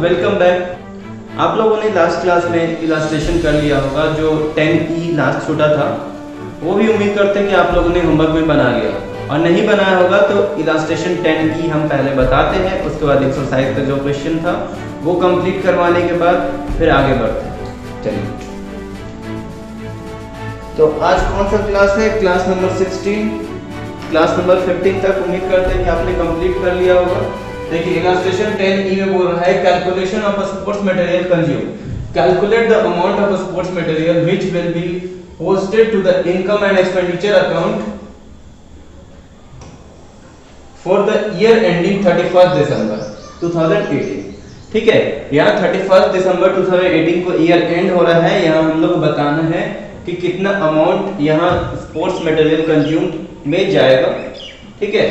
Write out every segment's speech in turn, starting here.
Welcome back. आप लोगों ने लास्ट क्लास में इलास्ट्रेशन कर लिया होगा, जो 10E लास्ट छूटा था। वो भी उम्मीद करते हैं कि आप लोगों ने होमवर्क में बना लिया, और नहीं बनाया होगा तो इलास्ट्रेशन 10E हम पहले बताते हैं, उसके बाद एक्सरसाइज का जो क्वेश्चन था वो कंप्लीट करवाने के बाद फिर आगे बढ़ते हैं। चलिए, तो आज कौन सा क्लास है? Class number 16। क्लास नंबर 15 तक उम्मीद करते हैं कि आपने कंप्लीट कर लिया होगा। देखिए, इलास्ट्रेशन 10E में बोल रहा है calculation of a sports material consume. Calculate the amount of a sports material which will be posted to the income and expenditure account for the year ending 31 December 2018। ठीक है, यहाँ 31 दिसंबर 2018 को year and हो रहा है। यहाँ हम लोग बताना है कि कितना अमाउंट यहाँ स्पोर्ट्स मटेरियल कंज्यूम में जाएगा। ठीक है,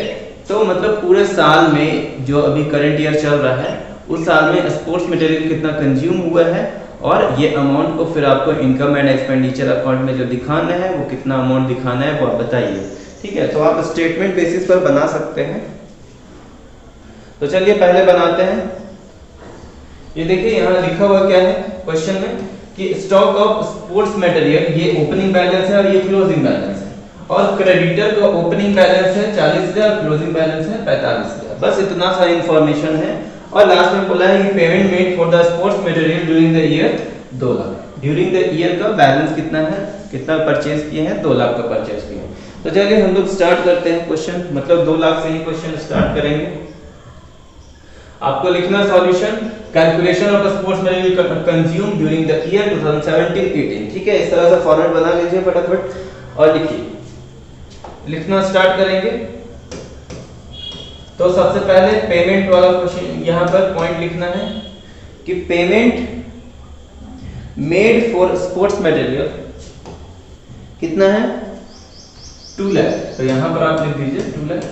तो मतलब पूरे साल में जो अभी करंट ईयर चल रहा है उस साल में स्पोर्ट्स मटेरियल कितना कंज्यूम हुआ है, और ये अमाउंट को फिर आपको इनकम एंड एक्सपेंडिचर अकाउंट में जो दिखाना है वो कितना अमाउंट दिखाना है वो आप बताइए। ठीक है, तो आप स्टेटमेंट बेसिस पर बना सकते हैं। तो चलिए पहले बनाते हैं। ये देखिए, यहाँ लिखा हुआ क्या है क्वेश्चन में कि स्टॉक ऑफ स्पोर्ट्स मटेरियल, ये ओपनिंग बैलेंस है और ये क्लोजिंग बैलेंस है, और क्रेडिटर का ओपनिंग बैलेंस है 40,000 और क्लोजिंग बैलेंस है 45,000। बस इतना सा इंफॉर्मेशन है। और लास्ट में बोला है कि payment made for the sports material during the year 2 lakh. During the year का बैलेंस कितना है, कितना परचेज किए हैं? 2 लाख का परचेज किए हैं। तो चलिए हम लोग स्टार्ट करते हैं क्वेश्चन, मतलब 2 लाख से ही क्वेश्चन स्टार्ट करेंगे। आपको लिखना solution, calculation of sports material consume during the year 2017-18। ठीक है, इस तरह से फॉर्मेट बना लीजिए फटाफट और लिखिए। लिखना स्टार्ट करेंगे तो सबसे पहले पेमेंट वाला क्वेश्चन, यहाँ पर पॉइंट लिखना है कि payment made for sports material कितना है? 2 लाख। तो यहाँ पर आप लिख दीजिए 2 लाख।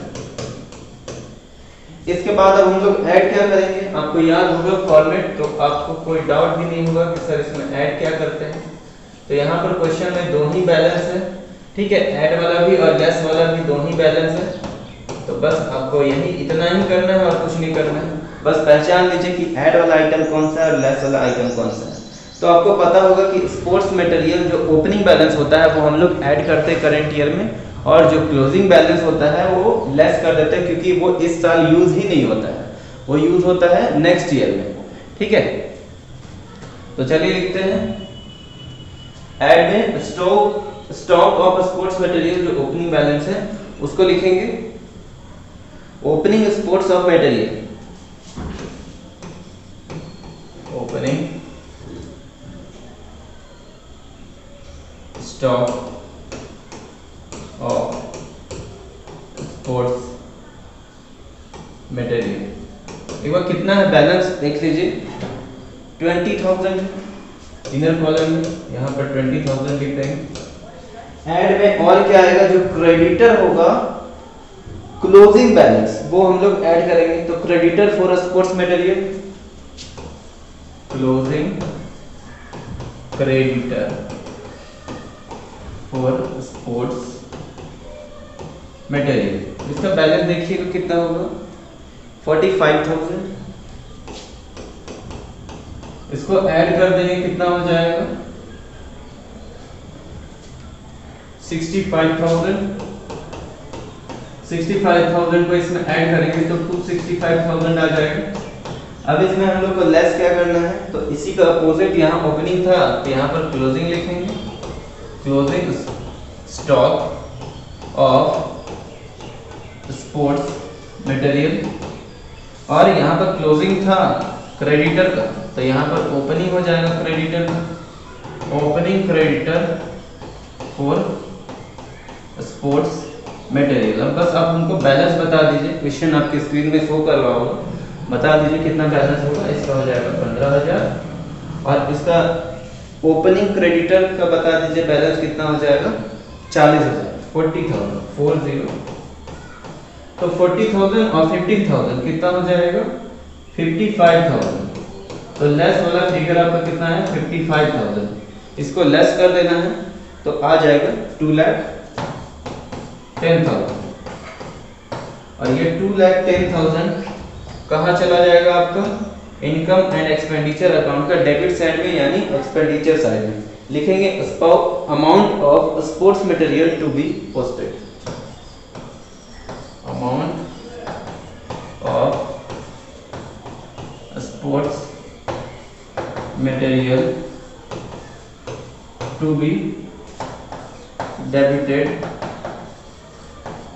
इसके बाद अब हम लोग ऐड क्या करेंगे? आपको याद होगा फॉर्मेट, तो आपको कोई डाउट भी नहीं होगा कि सर इसमें ऐड क्या करते हैं। तो यहाँ पर क्वेश्चन में 2 ही बैलेंस है। ठीक है, ऐड वाला भी और लेस वाला भी 2 ही बैलेंस है। तो बस आपको यही इतना ही करना है और कुछ नहीं करना है। बस पहचान लीजिए कि ऐड वाला आइटम कौन सा है और लेस वाला आइटम कौन सा है। तो आपको पता होगा कि स्पोर्ट्स मटेरियल जो ओपनिंग बैलेंस होता है वो हम लोग ऐड करते हैं करंट ईयर में, और जो क्लोजिंग बैलेंस होता है वो लेस कर देते हैं, क्योंकि वो इस साल यूज ही नहीं होता है, वो यूज होता है नेक्स्ट ईयर में। ठीक है, तो चलिए लिखते हैं। ऐड में स्टॉक ऑफ स्पोर्ट्स मटेरियल जो ओपनिंग बैलेंस है उसको लिखेंगे opening sports of material, opening stock of sports material. एक बार कितना है बैलेंस देख लीजिए, 20,000 इनर कॉलम में, यहाँ पर 20,000 लिख देंगे। ऐड में और क्या आएगा? जो क्रेडिटर होगा क्लोजिंग बैलेंस, वो हम लोग ऐड करेंगे। तो creditor for sports material, closing creditor for sports material, इसका बैलेंस देखिएगा कितना होगा, 45,000। इसको ऐड कर देंगे, कितना हो जाएगा? 65,000। 65,000 को इसमें ऐड करेंगे तो 265,000 आ जाएगा। अब इसमें हम लोग को लेस क्या करना है? तो इसी का अपोजिट, यहाँ ओपनिंग था तो यहाँ पर क्लोजिंग लिखेंगे, closing stock of sports material, और यहाँ पर क्लोजिंग था क्रेडिटर का, तो यहाँ पर ओपनिंग हो जाएगा क्रेडिटर का, opening creditor for sports material. अब बस आप हमको बैलेंस बता दीजिए, क्वेश्चन आपकी स्क्रीन में शो कर रहा होगा, बता दीजिए कितना बैलेंस होगा। इसका हो जाएगा 15,000, और इसका ओपनिंग क्रेडिटर का बता दीजिए बैलेंस कितना हो जाएगा? 40,000, 40,000, 40। तो 40,000 और 15,000 कितना हो जाएगा? 55,000। तो लेस वाला फिगर आपका कितना है? 55,000। इसको लेस कर देना है तो आ जाएगा 2,10,000। और ये 2,10,000 कहाँ चला जाएगा आपका? इनकम एंड एक्सपेंडिचर अकाउंट का डेबिट साइड में यानी एक्सपेंडिचर साइड में लिखेंगे amount of sports material to be posted, amount of sports material to be debited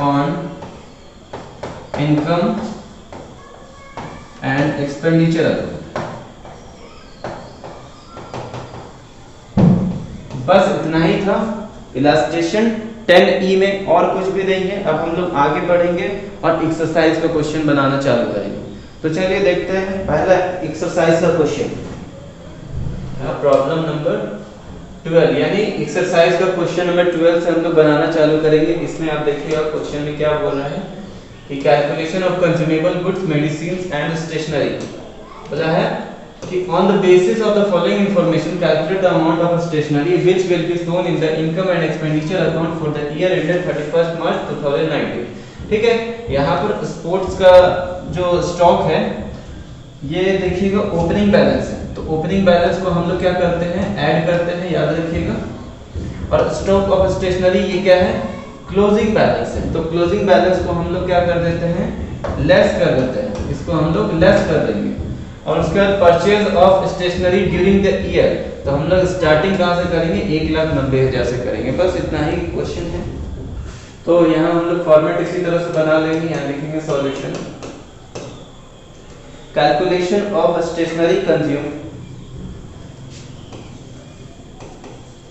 on income and expenditure account. बस इतना ही था इलास्ट्रेशन 10E में, और कुछ भी नहीं है। अब हम लोग आगे बढ़ेंगे और एक्सरसाइज का क्वेश्चन बनाना चालू करेंगे। तो चलिए देखते हैं पहला एक्सरसाइज का क्वेश्चन, प्रॉब्लम नंबर 12 यानी एक्सरसाइज का क्वेश्चन नंबर 12 से हम लोग बनाना चालू करेंगे। इसमें आप देखिएगा क्वेश्चन में क्या बोल रहा है कि calculation of consumable goods, medicine and stationery. बोला है कि on the basis of the following information calculate the amount of stationery which will be shown in the income and expenditure account for the year ended 31 March 2019। ठीक है, यहाँ पर sports का जो stock है ये देखिएगा ओपनिंग बैलेंस है, तो ओपनिंग बैलेंस को हम लोग क्या करते हैं, ऐड करते हैं, याद रखिएगा। और स्टॉक ऑफ स्टेशनरी ये क्या है, क्लोजिंग बैलेंस है, तो क्लोजिंग बैलेंस को हम लोग क्या कर देते हैं, लेस कर देते हैं, इसको हम लोग लेस कर देंगे। और उसके बाद purchase of stationery during the year, तो हम लोग स्टार्टिंग कहां से करेंगे, 1,90,000 से करेंगे। बस इतना ही क्वेश्चन है। तो यहाँ हम लोग फॉर्मेट इसी तरह से बना लेंगे, यहाँ लिखेंगे solution calculation of stationery consume,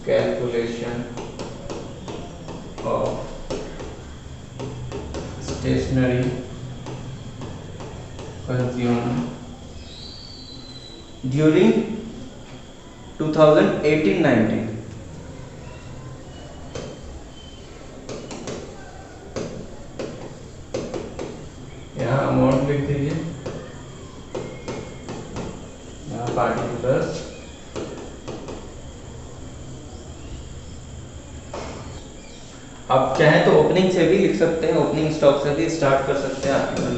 calculation of stationery consume during 2018-19। यहाँ अमाउंट लिख दीजिए, यहाँ पार्टिकुलर्स, आप चाहें तो ओपनिंग से भी लिख सकते हैं, ओपनिंग स्टॉक से भी स्टार्ट कर सकते हैं आपके मन।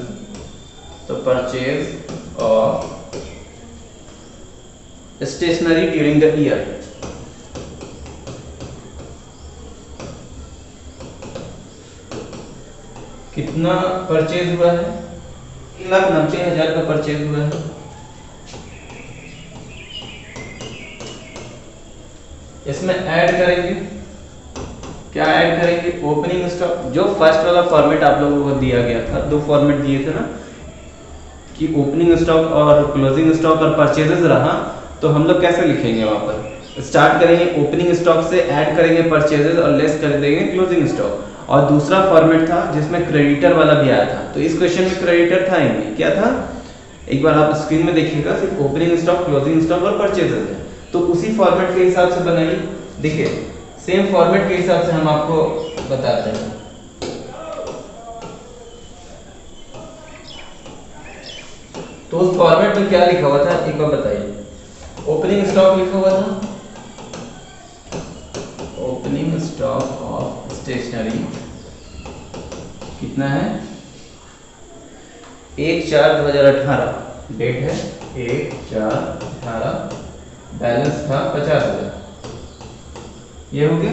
तो purchase of stationery during the year, कितना परचेज हुआ है, 1,90,000 का परचेज हुआ है। इसमें ऐड करेंगे, क्या ऐड करेंगे, ओपनिंग स्टॉक। जो फर्स्ट वाला फॉर्मेट आप लोगों को दिया गया था, दो फॉर्मेट दिए थे ना, कि ओपनिंग स्टॉक और क्लोजिंग स्टॉक और परचेजेस रहा, तो हम लोग कैसे लिखेंगे, वहां पर स्टार्ट करेंगे ओपनिंग स्टॉक से, ऐड करेंगे परचेजेस और लेस कर देंगे क्लोजिंग स्टॉक। और दूसरा फॉर्मेट था जिसमें क्रेडिटर वाला भी आया था, तो इस क्वेश्चन में क्रेडिटर था ही नहीं, क्या था, एक बार आप स्क्रीन में देखिएगा, सिर्फ ओपनिंग स्टॉक, क्लोजिंग स्टॉक और परचेजेस है। तो उसी फॉर्मेट के हिसाब से बनाइए, देखिए सेम फॉर्मेट के हिसाब से हम आपको बताते हैं। तो उस फॉर्मेट में क्या लिखा हुआ था, एक बार बताइए। ओपनिंग स्टॉक लिखा हुआ था, ओपनिंग स्टॉक ऑफ स्टेशनरी कितना है, 1/4/2018, डेट है 1/4/18, बैलेंस था 50,000, ये हो गया।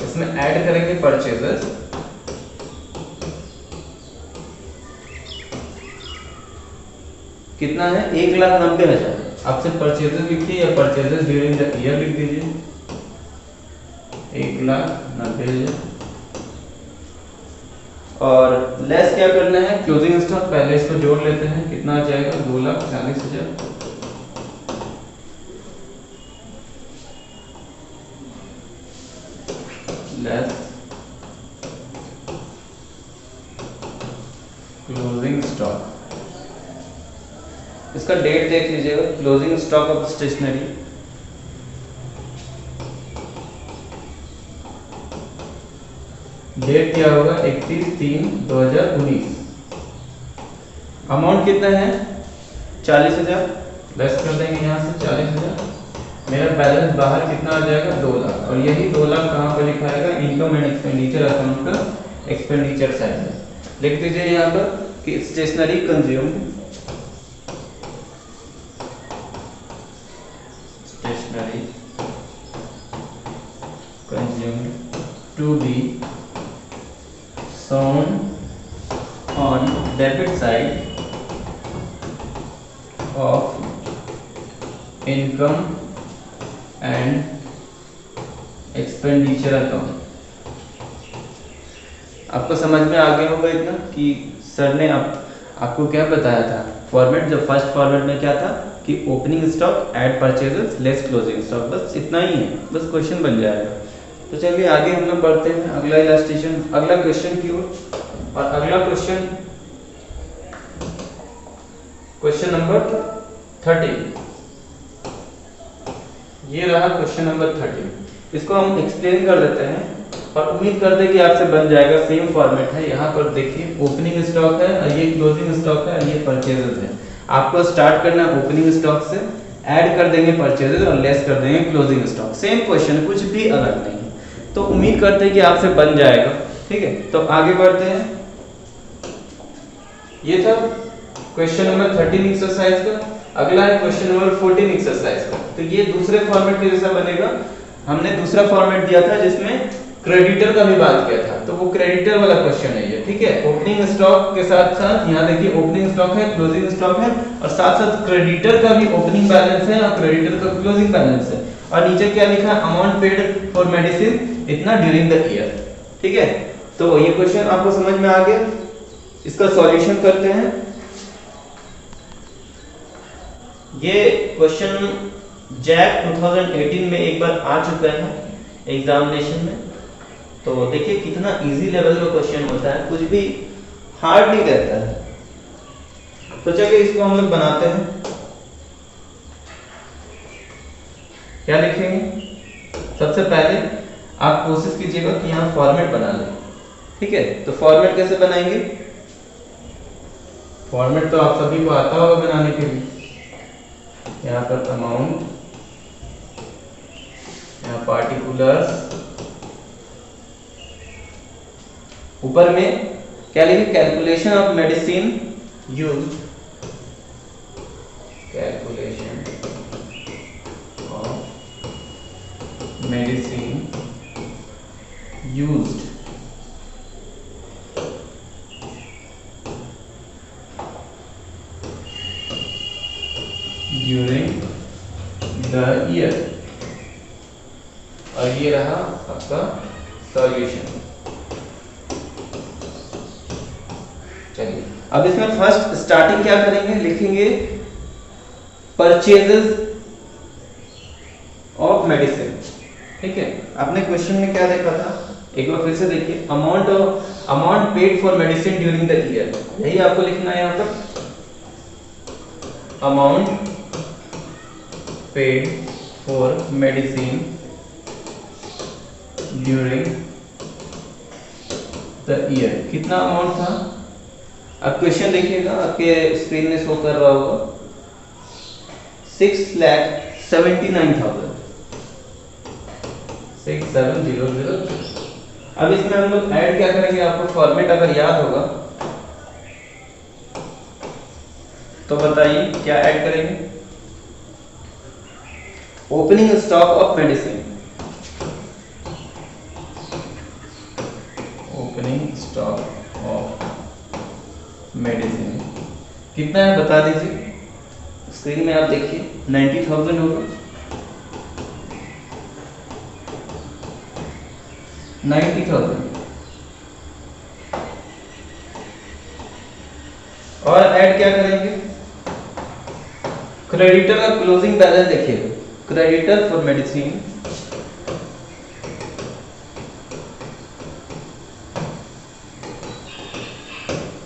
इसमें ऐड करेंगे परचेजेस, कितना है, 1,90,000। आप सिर्फ परचेजेस लिखिए या परचेजेस ड्यूरिंग द ईयर लिख दीजिए, 1,90,000। और लेस क्या करना है, क्लोजिंग स्टॉक, पहले इसको जोड़ लेते हैं, कितना आ जाएगा, 2,40,000। लेस क्लोजिंग स्टॉक, इसका डेट देख लीजिएगा, closing stock of stationery, date क्या होगा, 31/3/2019। अमाउंट कितना है, 40,000, लेस कर देंगे यहाँ से 40,000। मेरा बैलेंस बाहर कितना आ जाएगा, 2 लाख। और यही 2 लाख कहाँ पर लिखा आएगा, इनकम एंड एक्सपेंडिचर अकाउंट का एक्सपेंडिचर साइड में लिख दीजिए यहाँ पर कि stationery consume amount on debit side of income and expenditure account. आपको समझ में आ गया होगा इतना कि सर ने आपको क्या बताया था फॉर्मेट। जब फर्स्ट फॉर्मेट में क्या था कि opening stock add purchases less closing stock, बस इतना ही है, बस क्वेश्चन बन जाएगा। तो चलिए आगे हम लोग बढ़ते हैं अगला इलस्ट्रेशन, अगला क्वेश्चन की ओर। और अगला क्वेश्चन नंबर 30, ये रहा क्वेश्चन नंबर 30। इसको हम एक्सप्लेन कर देते हैं और उम्मीद करते हैं कि आपसे बन जाएगा। सेम फॉर्मेट है, यहाँ पर देखिए ओपनिंग स्टॉक है और ये क्लोजिंग स्टॉक है और ये परचेजेस है। आपको स्टार्ट करना ओपनिंग स्टॉक से, ऐड कर देंगे परचेजेस और लेस कर देंगे क्लोजिंग स्टॉक। सेम क्वेश्चन, कुछ भी अलग नहीं है। तो उम्मीद करते हैं कि आपसे बन जाएगा। ठीक है, तो आगे बढ़ते हैं। ये था क्वेश्चन नंबर 13 एक्सरसाइज का। अगला है क्वेश्चन नंबर 14 एक्सरसाइज का। तो ये दूसरे फॉर्मेट के जैसा बनेगा। हमने दूसरा फॉर्मेट दिया था जिसमें क्रेडिटर का भी बात किया था, तो वो क्रेडिटर वाला क्वेश्चन है ये। ठीक है, ओपनिंग स्टॉक के साथ साथ यहाँ देखिए ओपनिंग स्टॉक है, क्लोजिंग स्टॉक है और साथ साथ क्रेडिटर का भी ओपनिंग बैलेंस है और क्रेडिटर का क्लोजिंग बैलेंस है। और नीचे क्या लिखा है, अमाउंट पेड फॉर मेडिसिन इतना ड्यूरिंग द ईयर। ठीक है, तो ये क्वेश्चन आपको समझ में आ गया। इसका सॉल्यूशन करते हैं। ये क्वेश्चन जैक 2018 में एक बार आ चुका है एग्जामिनेशन में। तो देखिए कितना इजी लेवल का क्वेश्चन होता है, कुछ भी हार्ड नहीं रहता है। तो चलिए इसको हम लोग बनाते हैं। क्या लिखेंगे, सबसे पहले आप कोशिश कीजिएगा कि यहाँ फॉर्मेट बना लें। ठीक है, तो फॉर्मेट कैसे बनाएंगे, फॉर्मेट तो आप सभी को आता होगा बनाने के लिए। यहाँ पर अमाउंट, यहाँ पार्टिकुलर्स, ऊपर में क्या लिखे, calculation of medicine used, calculation of medicine used during the year. और ये रहा आपका सॉल्यूशन। चलिए अब इसमें फर्स्ट स्टार्टिंग क्या करेंगे, लिखेंगे परचेजेस ऑफ मेडिसिन। ठीक है, आपने क्वेश्चन में क्या देखा था, एक बार फिर से देखिए, amount paid for medicine during the year, यही आपको लिखना है यहाँ पर। Amount paid for medicine during the year, कितना अमाउंट था। अब क्वेश्चन देखिएगा, आपके स्क्रीन में शो कर रहा होगा 6,79,000, 6,700। अब इसमें हम लोग ऐड क्या करेंगे, आपको फॉर्मेट अगर याद होगा तो बताइए क्या ऐड करेंगे। Opening stock of medicine, opening stock of medicine कितना है बता दीजिए, स्क्रीन में आप देखिए 90,000 होगा, 90,000। और ऐड क्या करेंगे, क्रेडिटर का क्लोजिंग बैलेंस देखिए, क्रेडिटर फॉर मेडिसिन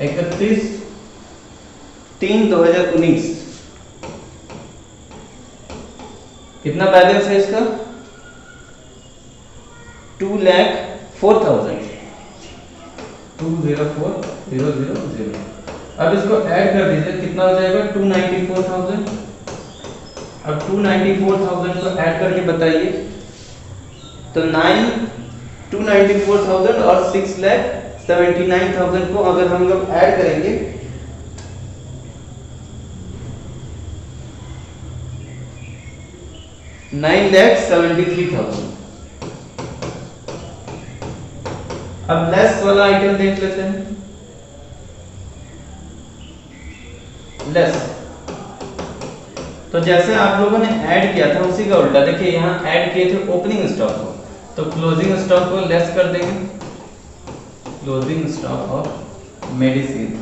इकतीस 3/2019 कितना बैलेंस है इसका, 2,04,000, 2,04,000। अब इसको ऐड कर दीजिए, कितना हो जाएगा 2,94,000। अब 2,94,000 को ऐड करके बताइए, तो 2,94,000 और 6,79,000 को अगर हम लोग ऐड करेंगे $9,73,000। अब लेस वाला आइटम देख लेते हैं। लेस, तो जैसे आप लोगों ने ऐड किया था उसी का उल्टा, देखिए यहाँ ऐड किए थे ओपनिंग स्टॉक को, तो क्लोजिंग स्टॉक को लेस कर देंगे, क्लोजिंग स्टॉक ऑफ मेडिसिन।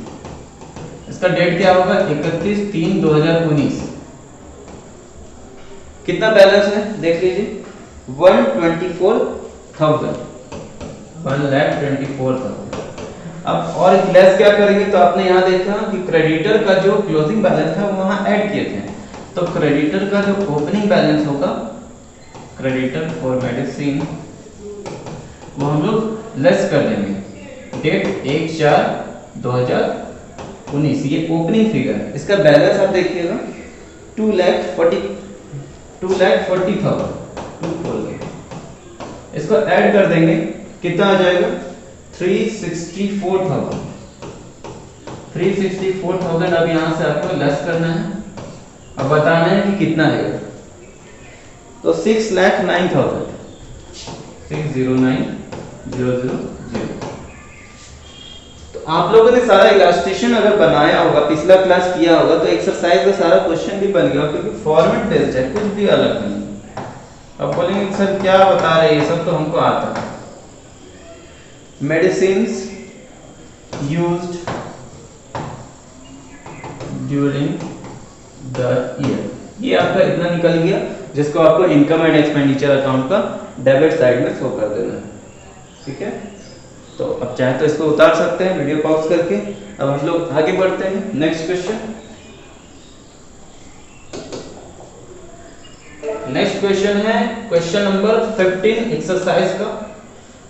इसका डेट क्या होगा, 31/3/2019। कितना बैलेंस है देख लीजिए, 124,000, 1,24,000। अब और लेस क्या करेंगे, तो आपने यहाँ देखा कि क्रेडिटर का जो क्लोजिंग बैलेंस था वो वहां ऐड किए थे, तो क्रेडिटर का जो ओपनिंग बैलेंस होगा, क्रेडिटर फॉर मेडिसिन, वो हम लोग लेस कर देंगे, डेट 1/4/2019, ये ओपनिंग फिगर है। इसका बैलेंस आप देखिएगा 2,40,000, इसको ऐड कर देंगे, कितना आ जाएगा, 364,000। 364,000 अब यहां से आपको लेस करना है, अब बताना है कि कितना आएगा, तो 6,09,000, 609,000। तो आप लोगों ने सारा इलास्ट्रेशन अगर बनाया होगा, पिछला क्लास किया होगा, तो एक्सरसाइज का सारा क्वेश्चन भी बन गया, क्योंकि फॉर्मेट बेस्ड है, कुछ भी अलग नहीं। अब बोलेंगे सर क्या बता रहे हैं, ये सब तो हमको आता है। Medicines used during the year, ये आपका इतना निकल गया, जिसको आपको इनकम एंड एक्सपेंडिचर अकाउंट का डेबिट साइड में शो कर देना है, ठीक है। तो अब चाहे तो इसको उतार सकते हैं वीडियो पॉज करके। अब हम लोग आगे बढ़ते हैं, नेक्स्ट क्वेश्चन। नेक्स्ट क्वेश्चन है क्वेश्चन नंबर 15 एक्सरसाइज का।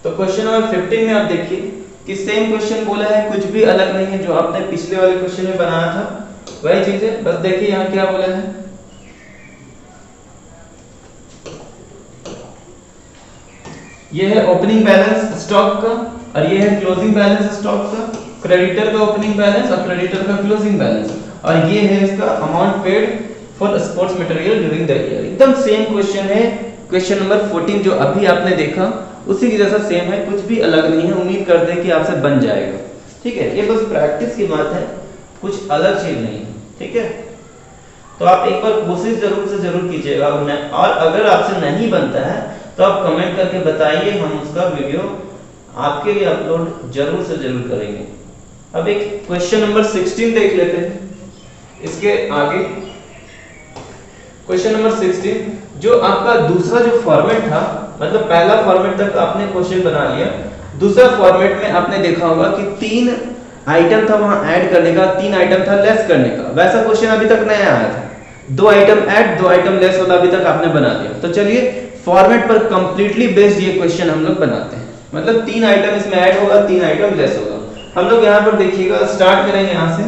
तो क्वेश्चन नंबर 15 में आप देखिए कि सेम क्वेश्चन बोला है, कुछ भी अलग नहीं है, जो आपने पिछले वाले क्वेश्चन में बनाया था वही चीज है, बस देखिए यहाँ क्या बोला है, ये है ओपनिंग बैलेंस स्टॉक का और ये है क्लोजिंग बैलेंस स्टॉक का, क्रेडिटर का ओपनिंग बैलेंस और क्रेडिटर का क्लोजिंग बैलेंस, और ये है इसका amount paid for sports material during the year. एकदम सेम क्वेश्चन है, क्वेश्चन नंबर 14 जो अभी आपने देखा उसी की जैसा सेम है, कुछ भी अलग नहीं है। उम्मीद करते हैं कि आपसे बन जाएगा, ठीक है। ये बस प्रैक्टिस की बात है, कुछ अलग चीज नहीं है, ठीक है। तो आप एक बार कोशिश जरूर से जरूर कीजिएगा, और अगर आपसे नहीं बनता है तो आप कमेंट करके बताइए, हम उसका वीडियो आपके लिए अपलोड जरूर से जरूर करेंगे। अब एक क्वेश्चन नंबर 16 देख लेते हैं। इसके आगे क्वेश्चन नंबर 16 जो आपका दूसरा जो फॉर्मेट था, मतलब पहला फॉर्मेट तक आपने क्वेश्चन बना लिया, दूसरा फॉर्मेट में आपने देखा होगा कि 3 आइटम था वहां ऐड करने का, 3 आइटम था लेस करने का। वैसा क्वेश्चन अभी तक नया आया था, 2 आइटम ऐड 2 आइटम लेस वाला अभी तक आपने बना दिया। तो चलिए फॉर्मेट पर कंप्लीटली बेस्ड ये क्वेश्चन हम लोग बनाते हैं, मतलब 3 आइटम इसमें ऐड होगा, 3 आइटम लेस होगा। हम लोग यहाँ पर देखिएगा, स्टार्ट करेंगे यहाँ से,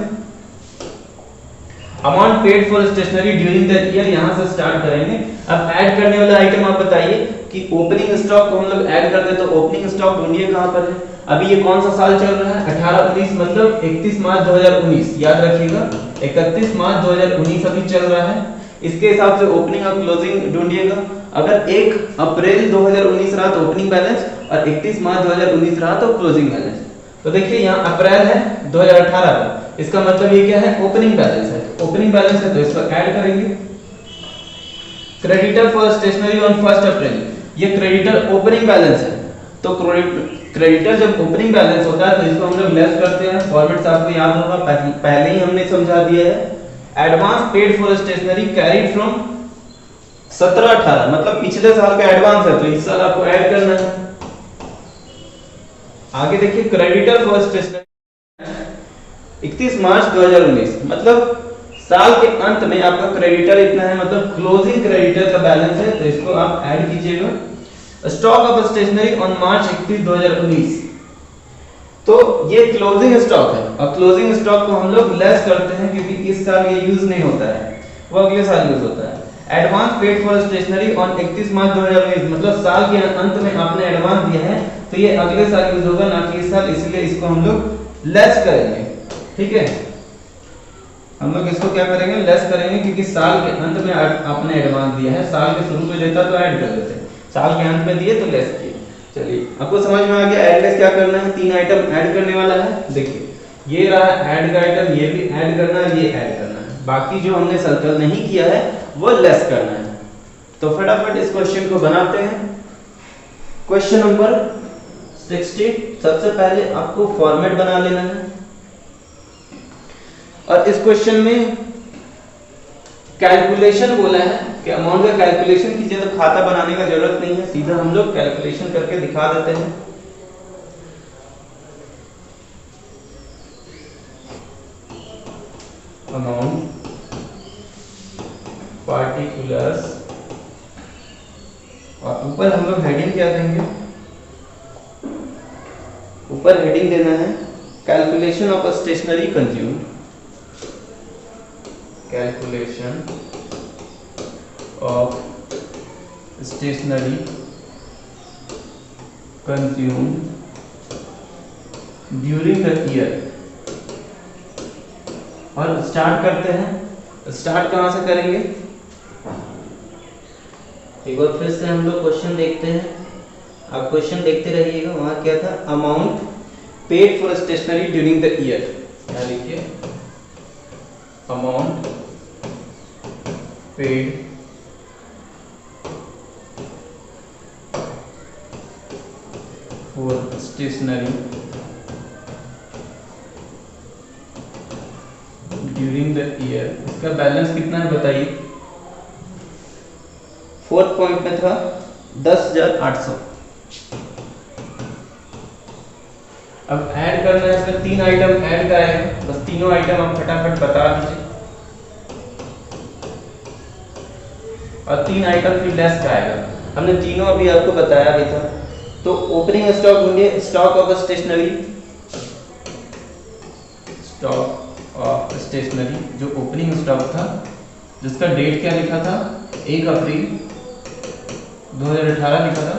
amount paid for stationery during the year, यहाँ से स्टार्ट करेंगे। अब ऐड करने वाला आइटम आप बताइए कि ओपनिंग स्टॉक को हम लोग ऐड कर दे, तो ओपनिंग स्टॉक ढूंढिए कहाँ पर है। अभी ये कौन सा साल चल रहा है, 18-19, मतलब 31 मार्च 2019, याद रखिएगा 31 मार्च 2019 अभी चल रहा है। इसके हिसाब से ओपनिंग और क्लोजिंग ढूंढिएगा। अगर 1 अप्रैल 2019 रहा तो ओपनिंग बैलेंस, और 31 मार्च 2019 रहा तो क्लोजिंग बैलेंस। तो देखिए यहाँ अप्रैल है 2018 का, इसका मतलब ये क्या है, ओपनिंग बैलेंस है। ओपनिंग बैलेंस है तो इसको ऐड करेंगे। क्रेडिटर फॉर स्टेशनरी ऑन 1 अप्रैल, ये क्रेडिटर ओपनिंग बैलेंस है, तो क्रेडिटर जब ओपनिंग बैलेंस होता है तो इसको हम लोग लेस करते हैं। फॉर्मेट आपको याद होगा, पहले ही हमने समझा दिया है। Advance paid for stationery carried from 17-18, मतलब पिछले साल का एडवांस है, तो इस साल आपको ऐड करना है। आगे देखिए क्रेडिटर फॉर स्टेशनरी 31 मार्च 2019, मतलब साल के अंत में आपका क्रेडिटर इतना है, मतलब क्लोजिंग क्रेडिटर का बैलेंस है, तो इसको आप ऐड कीजिएगा। Stock of stationery on March 31, 2019, तो ये क्लोजिंग स्टॉक है, और क्लोजिंग स्टॉक को हम लोग लेस करते हैं क्योंकि इस साल ये यूज नहीं होता है, वो अगले साल यूज होता है। Advance paid for stationery on 31 March 2019, मतलब साल के अंत में आपने एडवांस दिया है, तो ये अगले साल यूज होगा, ना कि इस साल, इसलिए इसको हम लोग लेस करेंगे, ठीक है। हम लोग इसको क्या करेंगे, लेस करेंगे, क्योंकि साल के अंत में आपने एडवांस दिया है, साल के शुरू में देता तो ऐड कर देते, साल के अंत में दिए तो लेस किए। चलिए आपको समझ में आ गया ऐड लेस क्या करना है, 3 आइटम ऐड करने वाला है। देखिए ये रहा ऐड का आइटम, ये भी ऐड करना है, ये ऐड करना है, बाकी जो हमने सर्कल नहीं किया है वो लेस करना है। तो फटाफट इस क्वेश्चन को बनाते हैं। क्वेश्चन नंबर 60, सबसे पहले आपको फॉर्मेट बना लेना है। और इस क्वेश्चन में कैलकुलेशन बोला है कि अमाउंट का कैलकुलेशन कीजिए, तो खाता बनाने का जरूरत नहीं है, सीधा हम लोग कैलकुलेशन करके दिखा देते हैं। अमाउंट पार्टिकुलर्स, और ऊपर हम लोग हेडिंग क्या देंगे, ऊपर हेडिंग देना है calculation of stationery consumed, calculation of stationery consumed during the year. और स्टार्ट करते हैं। स्टार्ट कहां से करेंगे, एक बार फिर से हम लोग क्वेश्चन देखते हैं, आप क्वेश्चन देखते रहिएगा। वहां क्या था, amount paid for stationery during the year, क्या लिखिए, amount paid for stationery during the year. इसका बैलेंस कितना है बताइए, 4th पॉइंट में था 10,800। अब ऐड करना है, इसमें 3 आइटम ऐड कराएंगे, बस तीनों आइटम आप फटाफट बता दीजिए। और 3 आइटम फिर लेस का आएगा, हमने तीनों अभी आपको बताया भी था। तो ओपनिंग स्टॉक ढूंढिए, stock of stationery, stock of stationery, जो ओपनिंग स्टॉक था जिसका डेट क्या लिखा था, 1 अप्रैल 2018 लिखा था,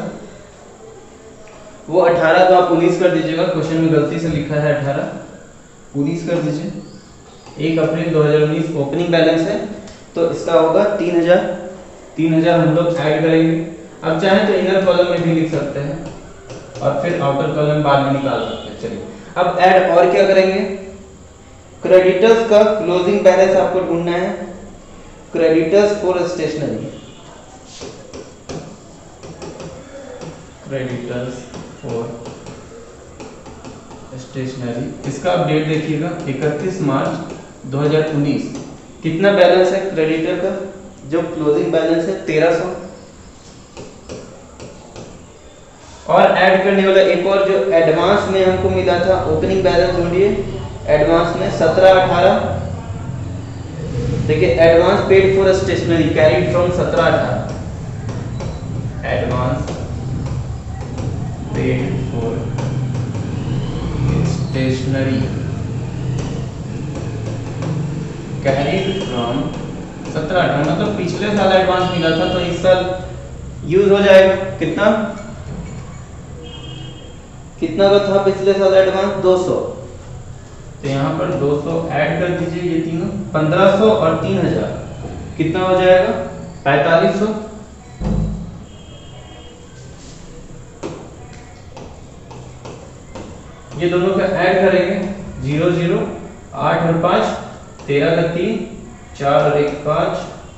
वो 18 को आप 19 कर दीजिएगा, क्वेश्चन में गलती से लिखा है 18, 19 कर दीजिए। 1 अप्रैल 2019 ओपनिंग बैलेंस है, तो इसका होगा 3000 हम लोग ऐड करेंगे। अब चाहे तो इनर कॉलम में भी लिख सकते हैं और फिर आउटर कॉलम बाद में निकाल सकते हैं। चलिए अब ऐड और क्या करेंगे, क्रेडिटर्स का क्लोजिंग बैलेंस आपको ढूंढना है, creditors for stationery, creditors for stationery, इसका आप डेट देखिएगा 31 मार्च 2019। कितना बैलेंस है क्रेडिटर का, जो क्लोजिंग बैलेंस है 1300। और ऐड करने वाला एक और जो एडवांस में हमको मिला था, ओपनिंग बैलेंस ढूंढिए, एडवांस में 1718। देखिए advance paid for stationery carried from 1718, advance paid for stationery carried from 1718, मतलब पिछले साल एडवांस मिला था तो इस साल यूज हो जाएगा। कितना का था पिछले साल एडवांस, 200, तो यहाँ पर 200 ऐड कर दीजिए, ये तीनों 1500 और 3000 कितना हो जाएगा, 4500। ये दोनों का ऐड करेंगे, 0 0 8 और 5 13 का 3 4 और 1 5,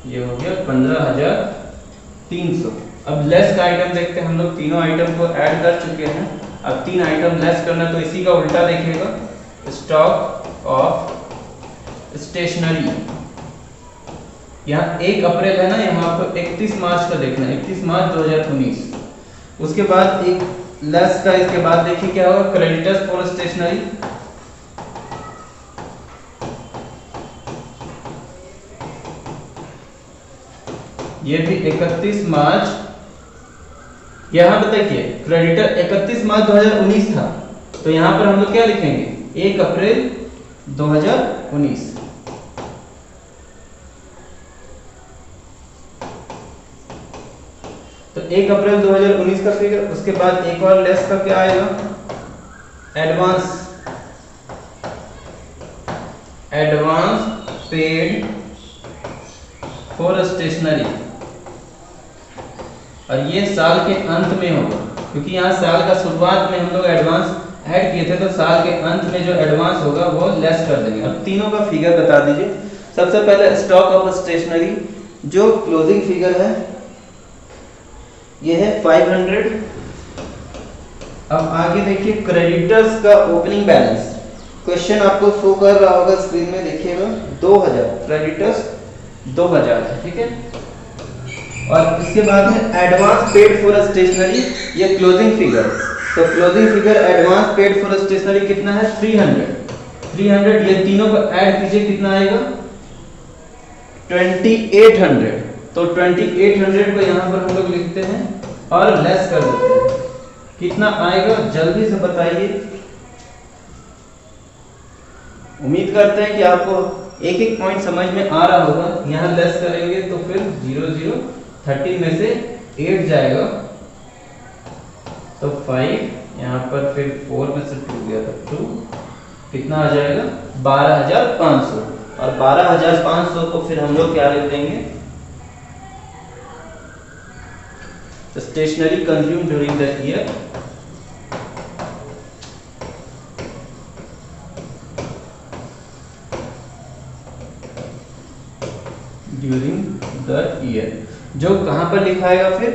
ये हो गया 15,300। अब लेस का आइटम देखते हैं, हम लोग तीनों आइटम को ऐड कर चुके हैं, अब 3 आइटम लेस करना, तो इसी का उल्टा देखिएगा, स्टॉक ऑफ स्टेशनरी। यहाँ 1 अप्रैल है ना, यहाँ आपको 31 मार्च का देखना है, 31 मार्च 2019। उसके बाद एक लेस का, इसके बाद देखिए क्या होगा, क्रेडिटर्स फॉर स्टेशनरी, ये भी 31 मार्च, यहां बताइए क्रेडिटर 31 मार्च 2019 था, तो यहां पर हम लोग क्या लिखेंगे, 1 अप्रैल 2019। तो 1 अप्रैल 2019 का फिगर, उसके बाद एक और लेस का क्या आएगा, एडवांस पेड फॉर स्टेशनरी, और ये साल के अंत में होगा, क्योंकि यहाँ साल का शुरुआत में हम लोग एडवांस ऐड किए थे, तो साल के अंत में जो एडवांस होगा वो लेस कर देंगे। अब तीनों का फिगर बता दीजिए। सबसे पहले स्टॉक ऑफ स्टेशनरी, जो क्लोजिंग फिगर है ये है 500। अब आगे देखिए क्रेडिटर्स का ओपनिंग बैलेंस, क्वेश्चन आपको शो कर रहा होगा स्क्रीन में, देखिएगा 2000, क्रेडिटर्स 2000 है, ठीक है। और इसके बाद है एडवांस पेड फॉर स्टेशनरी, ये क्लोजिंग फिगर, तो closing figure advance paid for stationery कितना है 300। ये तीनों को ऐड कीजिए कितना आएगा 2800। तो 2800 को यहाँ पर हम लोग लिखते हैं और लेस कर देते हैं, कितना आएगा जल्दी से बताइए। उम्मीद करते हैं कि आपको एक एक पॉइंट समझ में आ रहा होगा। यहाँ लेस करेंगे तो फिर 00 13 में से 8 जाएगा तो 5, यहाँ पर फिर 4 में से 2 गया तो 2, कितना आ जाएगा 12500। और 12500 को फिर हम लोग क्या लिख देंगे, stationery consume during the year जो कहां पर लिखाएगा फिर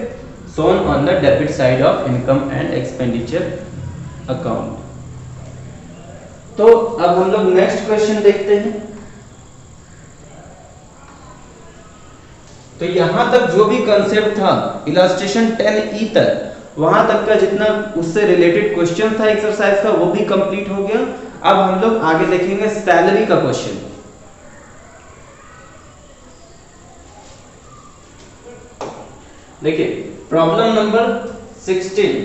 shown on the debit side of income and expenditure account। तो अब हम लोग नेक्स्ट क्वेश्चन देखते हैं। तो यहां तक जो भी कंसेप्ट था इलस्ट्रेशन 10E तक, वहां तक का जितना उससे रिलेटेड क्वेश्चन था एक्सरसाइज का वो भी कंप्लीट हो गया। अब हम लोग आगे देखेंगे सैलरी का क्वेश्चन। देखिए प्रॉब्लम नंबर 16,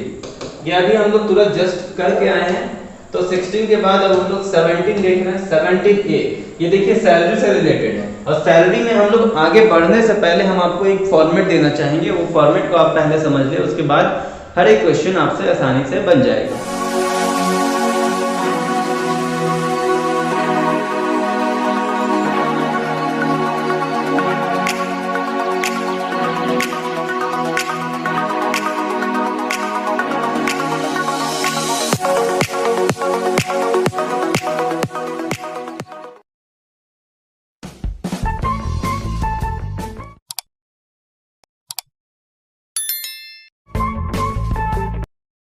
ये अभी हम लोग तुरंत जस्ट करके आए हैं। तो 16 के बाद अब हम लोग 17 देख रहे हैं। 17A ये देखिए सैलरी से रिलेटेड है, और सैलरी में हम लोग आगे बढ़ने से पहले हम आपको एक फॉर्मेट देना चाहेंगे। वो फॉर्मेट को आप पहले समझ ले, उसके बाद हर एक क्वेश्चन आपसे आसानी से बन जाएगा।